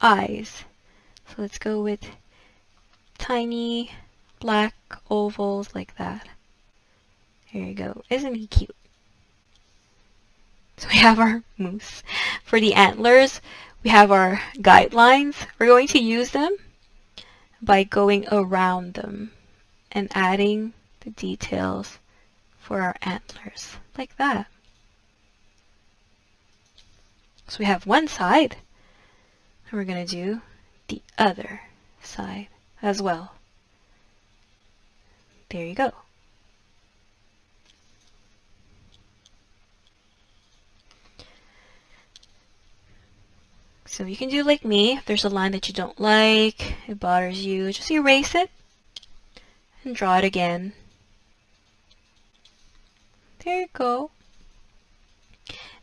eyes. So let's go with tiny black ovals like that. There you go. Isn't he cute? So we have our moose. For the antlers, we have our guidelines. We're going to use them by going around them and adding the details for our antlers, like that. So we have one side, and we're going to do the other side as well. There you go. So you can do like me. If there's a line that you don't like, it bothers you, just erase it and draw it again. There you go.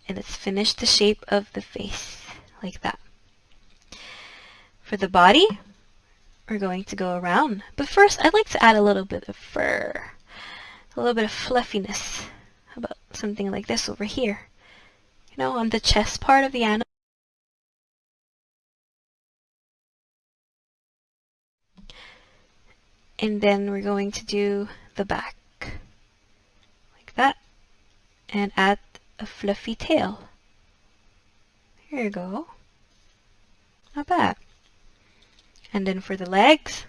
And let's finish the shape of the face like that. For the body, we're going to go around. But first, I'd like to add a little bit of fur, a little bit of fluffiness. How about something like this over here? You know, on the chest part of the animal. And then we're going to do the back, like that, and add a fluffy tail. Here you go. Not bad. And then for the legs,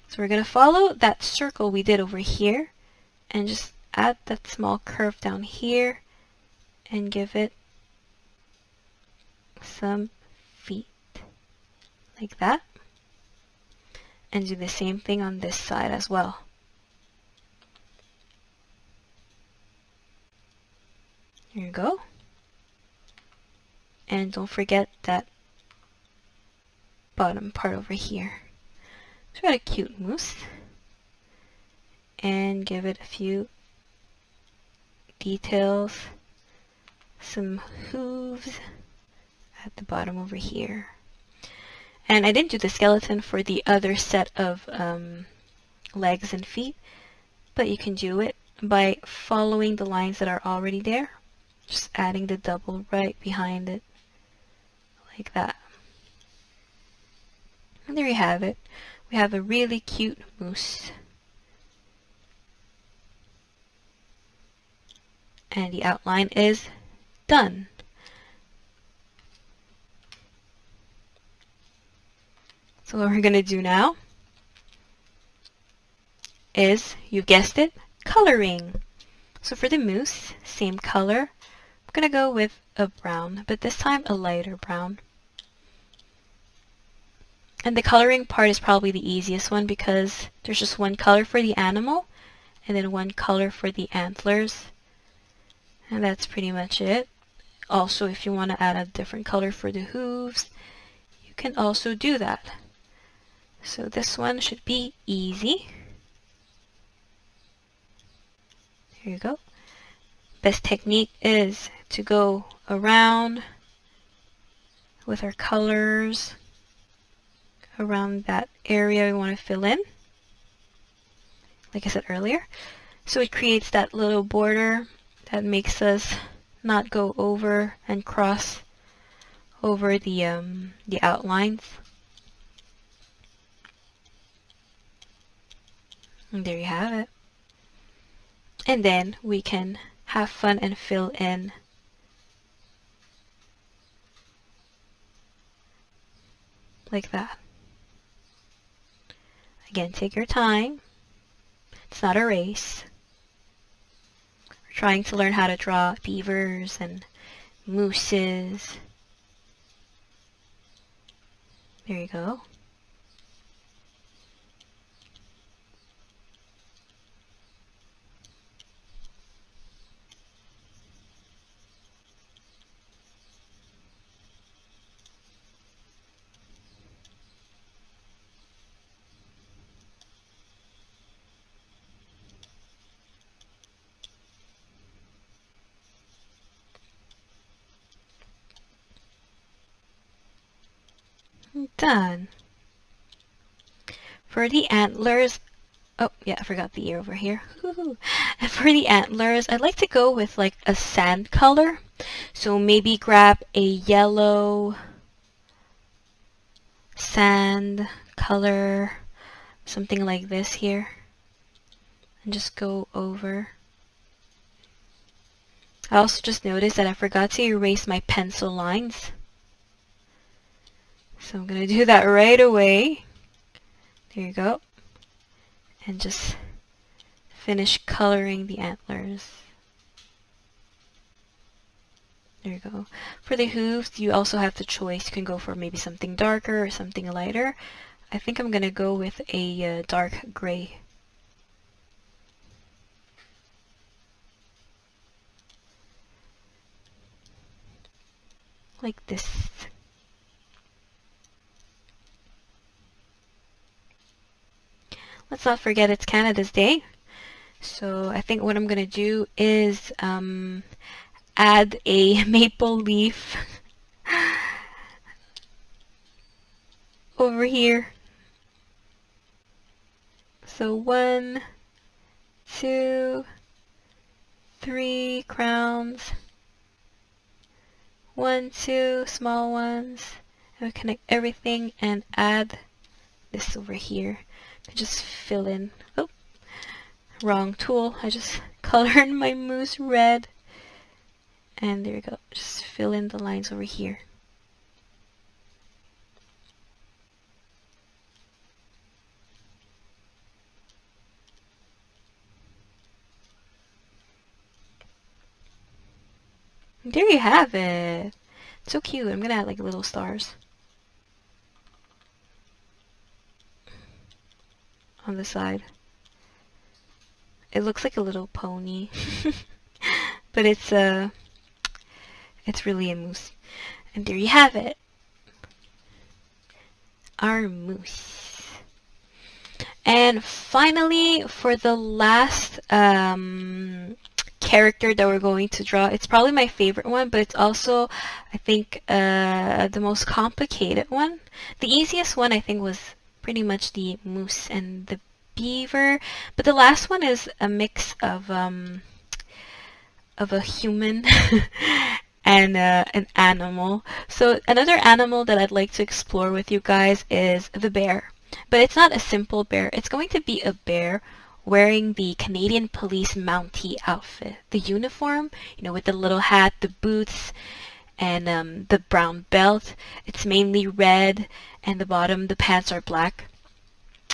so we're going to follow that circle we did over here and just add that small curve down here and give it some feet, like that. And do the same thing on this side as well. Here you go. And don't forget that bottom part over here. So we got a cute moose. And give it a few details. Some hooves at the bottom over here. And I didn't do the skeleton for the other set of legs and feet, but you can do it by following the lines that are already there. Just adding the double right behind it, like that. And there you have it. We have a really cute moose. And the outline is done. So what we're going to do now is, you guessed it, coloring. So for the moose, same color. I'm going to go with a brown, but this time a lighter brown. And the coloring part is probably the easiest one because there's just one color for the animal and then one color for the antlers. And that's pretty much it. Also, if you want to add a different color for the hooves, you can also do that. So this one should be easy. Here you go. Best technique is to go around with our colors around that area we want to fill in, like I said earlier. So it creates that little border that makes us not go over and cross over the outlines. And there you have it. And then we can have fun and fill in like that. Again, take your time. It's not a race. We're trying to learn how to draw beavers and mooses. There you go. Done. For the antlers, Oh, yeah, I forgot the ear over here. And for the antlers, I'd like to go with like a sand color. So maybe grab a yellow sand color, something like this here, and just go over. I also just noticed that I forgot to erase my pencil lines. So I'm going to do that right away. There you go. And just finish coloring the antlers. There you go. For the hooves, you also have the choice. You can go for maybe something darker or something lighter. I think I'm going to go with a dark gray. Like this. Let's not forget it's Canada's Day. So I think what I'm going to do is add a maple leaf over here. So 1, 2, 3 crowns. 1, 2 small ones. And we connect everything and add this over here. Just fill in. Oh, wrong tool. I just colored my mousse red. And there you go. Just fill in the lines over here. There you have it. So cute. I'm gonna add like little stars on the side. It looks like a little pony, but it's really a mousse. And there you have it. Our mousse. And finally, for the last character that we're going to draw, it's probably my favorite one, but it's also, I think, the most complicated one. The easiest one, I think, was pretty much the moose and the beaver, but the last one is a mix of a human and an animal. So another animal that I'd like to explore with you guys is the bear. But it's not a simple bear. It's going to be a bear wearing the Canadian Police Mountie outfit. The uniform, you know, with the little hat, the boots, and the brown belt. It's mainly red, and the bottom, the pants are black.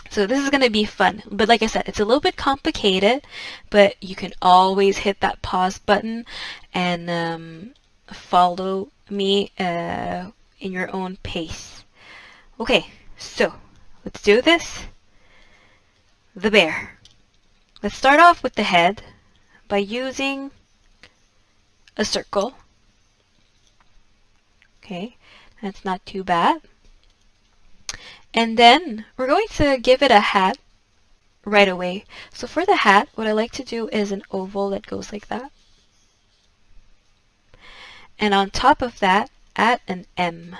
So this is going to be fun. But like I said, it's a little bit complicated, but you can always hit that pause button and follow me in your own pace. Okay, so let's do this. The bear. Let's start off with the head by using a circle. Okay, that's not too bad. And then we're going to give it a hat right away. So for the hat, what I like to do is an oval that goes like that. And on top of that, add an M.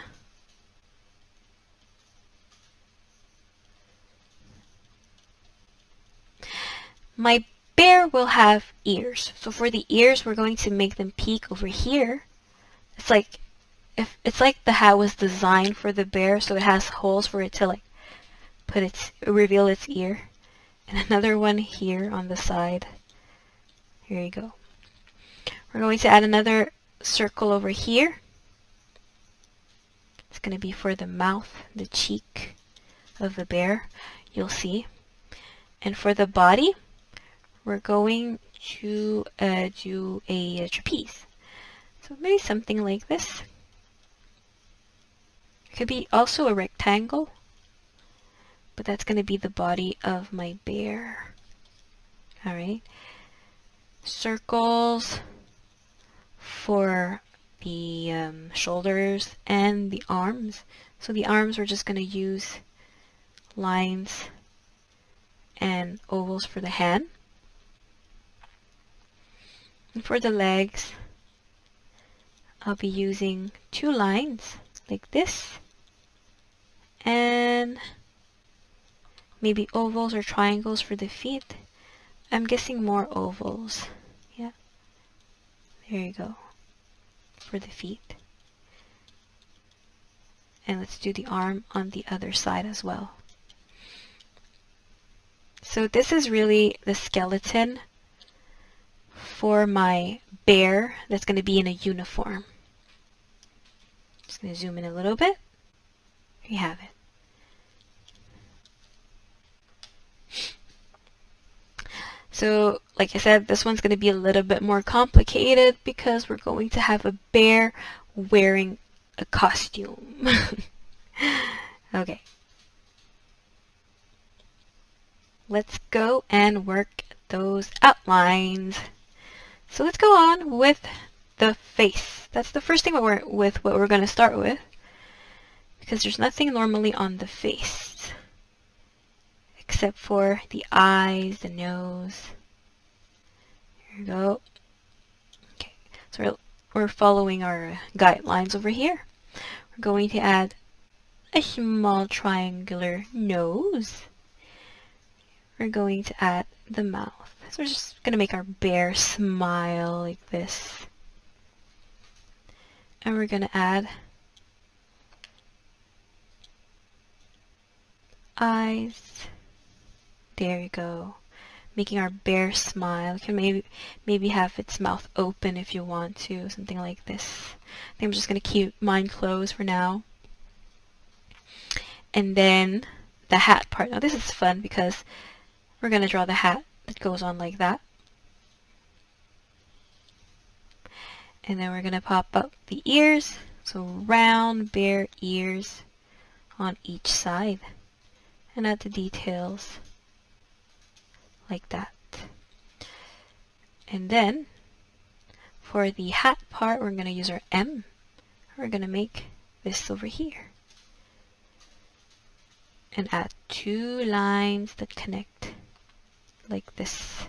My bear will have ears. So for the ears, we're going to make them peek over here. It's like the hat was designed for the bear, so it has holes for it to like reveal its ear. And another one here on the side. Here you go. We're going to add another circle over here. It's going to be for the mouth, the cheek of the bear. You'll see. And for the body, we're going to do a trapeze. So maybe something like this. It could be also a rectangle, but that's going to be the body of my bear. Alright. Circles for the shoulders and the arms. So the arms, we're just going to use lines and ovals for the hand. And for the legs, I'll be using 2 lines like this and maybe ovals or triangles for the feet. I'm guessing more ovals. Yeah. There you go. For the feet. And let's do the arm on the other side as well. So this is really the skeleton for my bear that's going to be in a uniform. Just going to zoom in a little bit. There you have it. So, like I said, this one's going to be a little bit more complicated because we're going to have a bear wearing a costume. Okay. Let's go and work those outlines. So let's go on with the face. That's the first thing what we're going to start with, because there's nothing normally on the face except for the eyes, the nose. Here we go. Okay, so we're following our guidelines over here. We're going to add a small triangular nose. We're going to add the mouth. So we're just going to make our bear smile like this. And we're going to add eyes. There you go. Making our bear smile. You can maybe have its mouth open if you want to, something like this. I think I'm just going to keep mine closed for now. And then the hat part. Now this is fun because we're going to draw the hat that goes on like that. And then we're going to pop up the ears. So round bear ears on each side. And add the details like that. And then for the hat part, we're going to use our M. We're going to make this over here. And add 2 lines that connect like this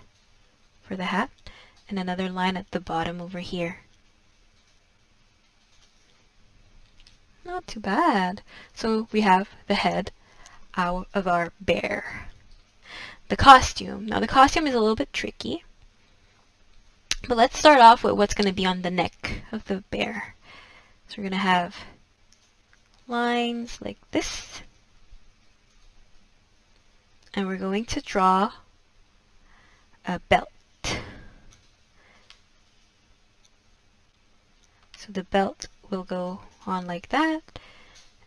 for the hat. And another line at the bottom over here. Not too bad. So we have the head out of our bear. The costume. Now the costume is a little bit tricky. But let's start off with what's going to be on the neck of the bear. So we're going to have lines like this. And we're going to draw a belt. So the belt will go on like that.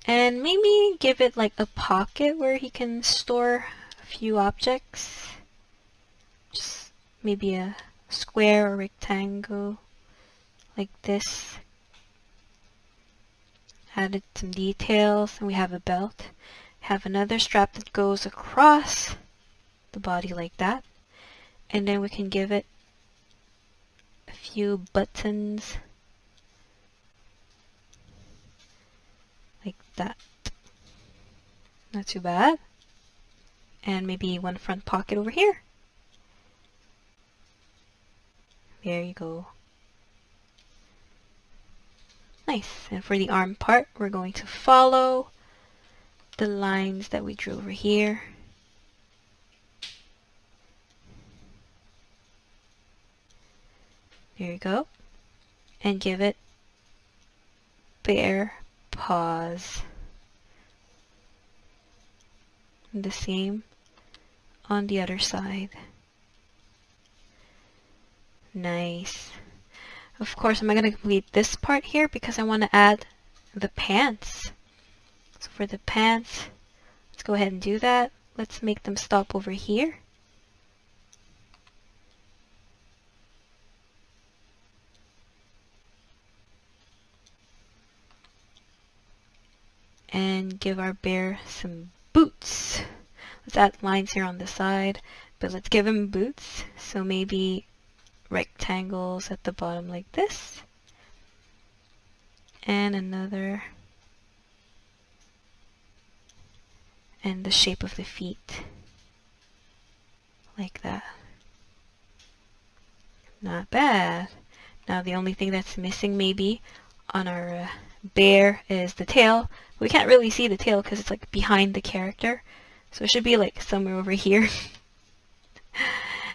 And maybe give it like a pocket where he can store a few objects. Just maybe a square or rectangle like this. Added some details, and we have a belt. Have another strap that goes across the body like that. And then we can give it a few buttons like that. Not too bad. And maybe one front pocket over here. There you go. Nice. And for the arm part, we're going to follow the lines that we drew over here. There you go. And give it bear paws. And the same on the other side. Nice. Of course, I'm not going to complete this part here because I want to add the pants. So for the pants, let's go ahead and do that. Let's make them stop over here. And give our bear some boots. Let's add lines here on the side, but let's give him boots. So maybe rectangles at the bottom like this. And another. And the shape of the feet. Like that. Not bad. Now the only thing that's missing maybe on our bear is the tail. We can't really see the tail because it's like behind the character. So it should be like somewhere over here.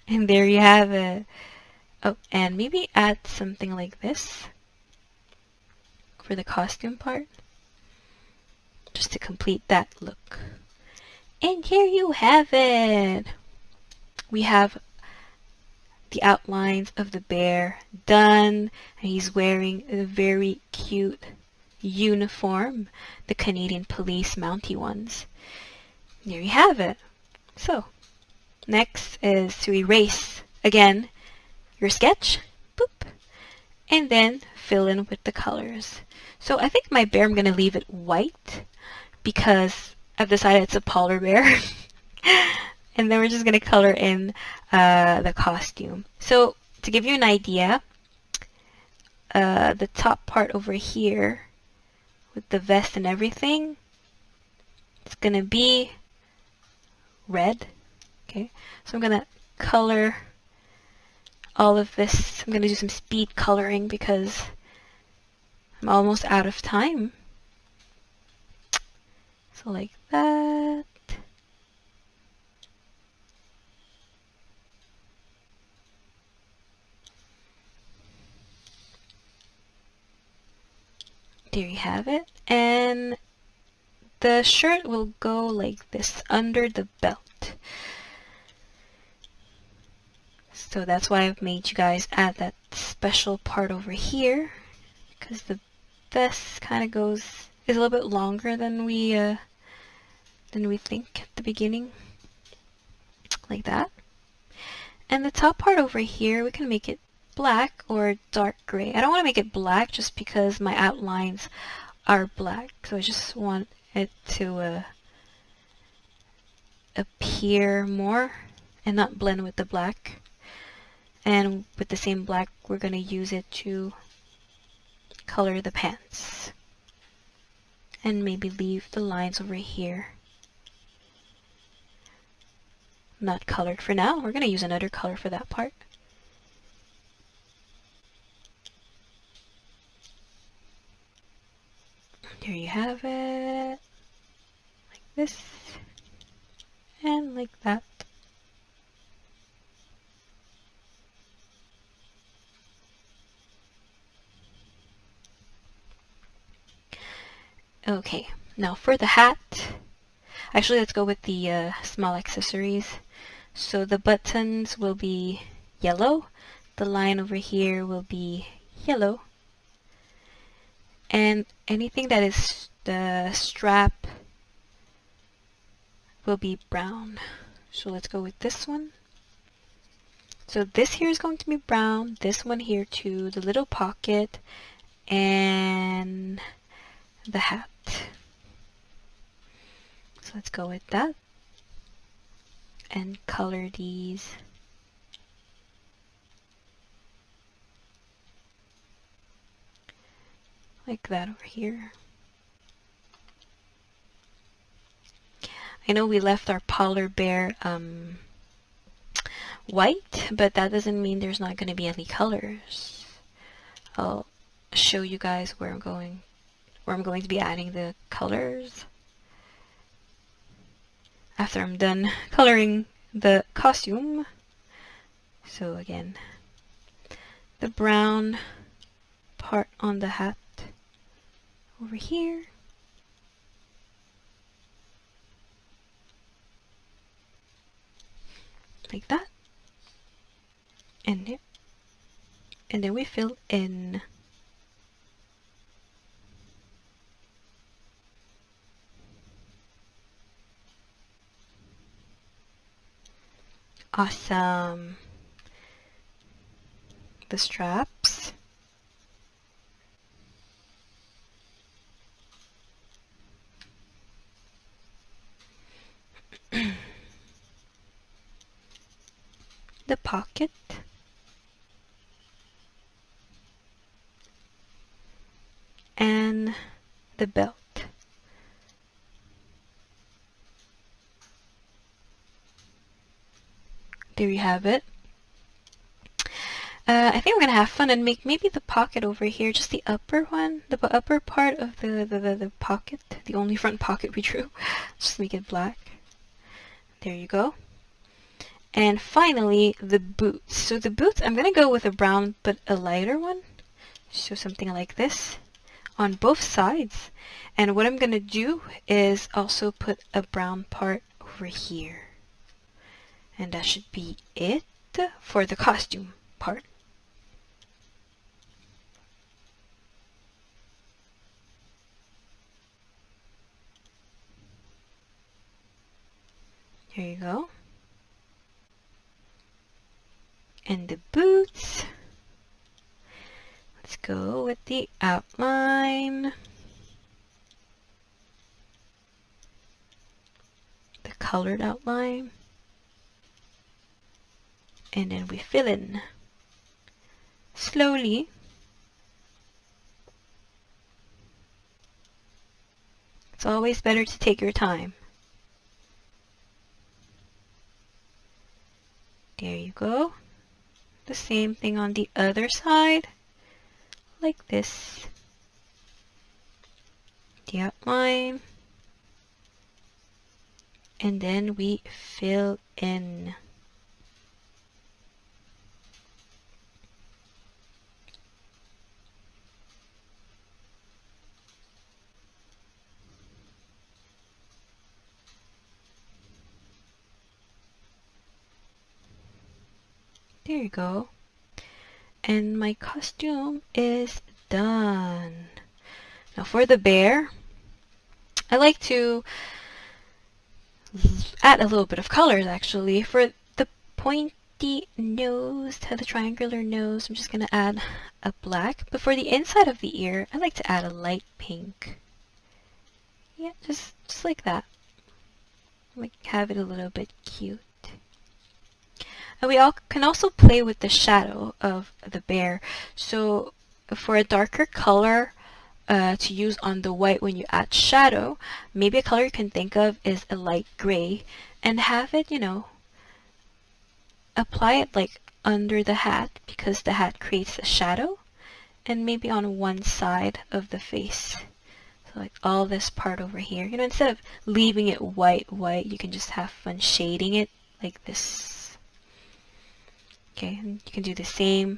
And there you have it. Oh, and maybe add something like this for the costume part, just to complete that look. And here you have it. We have the outlines of the bear done, and he's wearing a very cute uniform, the Canadian Police Mountie ones. There you have it. So, next is to erase, again, your sketch, boop, and then fill in with the colors. So I think my bear, I'm going to leave it white because I've decided it's a polar bear. And then we're just going to color in the costume. So to give you an idea, the top part over here with the vest and everything, it's going to be red. Okay, so I'm going to color all of this. I'm going to do some speed coloring because I'm almost out of time. So like that. There you have it. And the shirt will go like this under the belt. So that's why I've made you guys add that special part over here, because the vest kind of is a little bit longer than we think at the beginning, like that. And the top part over here, we can make it black or dark gray. I don't want to make it black just because my outlines are black, so I just want it to appear more and not blend with the black. And with the same black, we're going to use it to color the pants. And maybe leave the lines over here not colored for now. We're going to use another color for that part. There you have it. Like this. And like that. Okay, now for the hat, actually let's go with the small accessories. So the buttons will be yellow, the line over here will be yellow, and anything that is the strap will be brown. So let's go with this one. So this here is going to be brown, this one here too, the little pocket, and the hat. So let's go with that and color these like that over here. I know we left our polar bear white, but that doesn't mean there's not going to be any colors. I'll show you guys where I'm going to be adding the colors after I'm done coloring the costume. So again, the brown part on the hat over here. Like that. And then we fill in. Awesome. The straps. The pocket. And the belt. There you have it. I think we're gonna have fun and make maybe the pocket over here, just the upper one, the upper part of the pocket, the only front pocket we drew. Just make it black. There you go. And finally, the boots. So the boots, I'm going to go with a brown but a lighter one. So something like this on both sides. And what I'm going to do is also put a brown part over here. And that should be it for the costume part. Here you go. And the boots. Let's go with the outline. The colored outline. And then we fill in slowly. It's always better to take your time. There you go. The same thing on the other side, like this. The outline. And then we fill in. There you go. And my costume is done. Now for the bear, I like to add a little bit of colors actually. For the pointy nose, the triangular nose, I'm just going to add a black. But for the inside of the ear, I like to add a light pink. Yeah, just like that. Like have it a little bit cute. And we can also play with the shadow of the bear. So for a darker color to use on the white when you add shadow, maybe a color you can think of is a light gray, and have it, you know, apply it like under the hat because the hat creates a shadow, and maybe on one side of the face. So like all this part over here, you know, instead of leaving it white, you can just have fun shading it like this. Okay, and you can do the same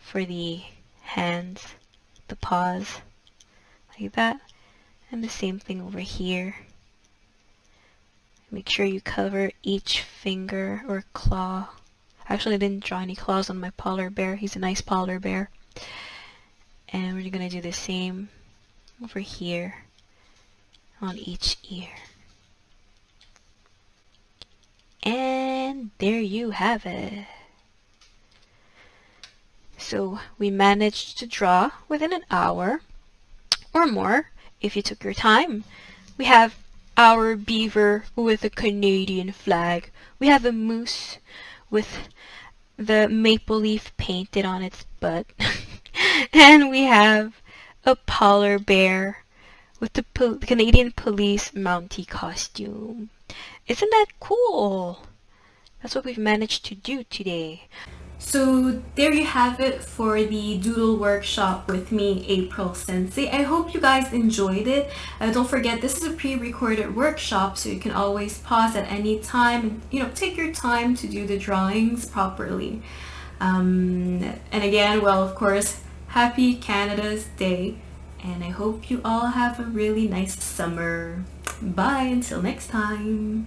for the hands, the paws, like that, and the same thing over here. Make sure you cover each finger or claw. Actually, I didn't draw any claws on my polar bear. He's a nice polar bear. And we're gonna do the same over here on each ear. And there you have it. So we managed to draw within an hour or more if you took your time. We have our beaver with a Canadian flag. We have a moose with the maple leaf painted on its butt. And we have a polar bear with the Canadian police Mountie costume. Isn't that cool? That's what we've managed to do today. So there you have it for the Doodle workshop with me, April-sensei. I hope you guys enjoyed it. Don't forget, this is a pre-recorded workshop, so you can always pause at any time and, you know, take your time to do the drawings properly. And again, well, of course, happy Canada's Day, and I hope you all have a really nice summer. Bye until next time.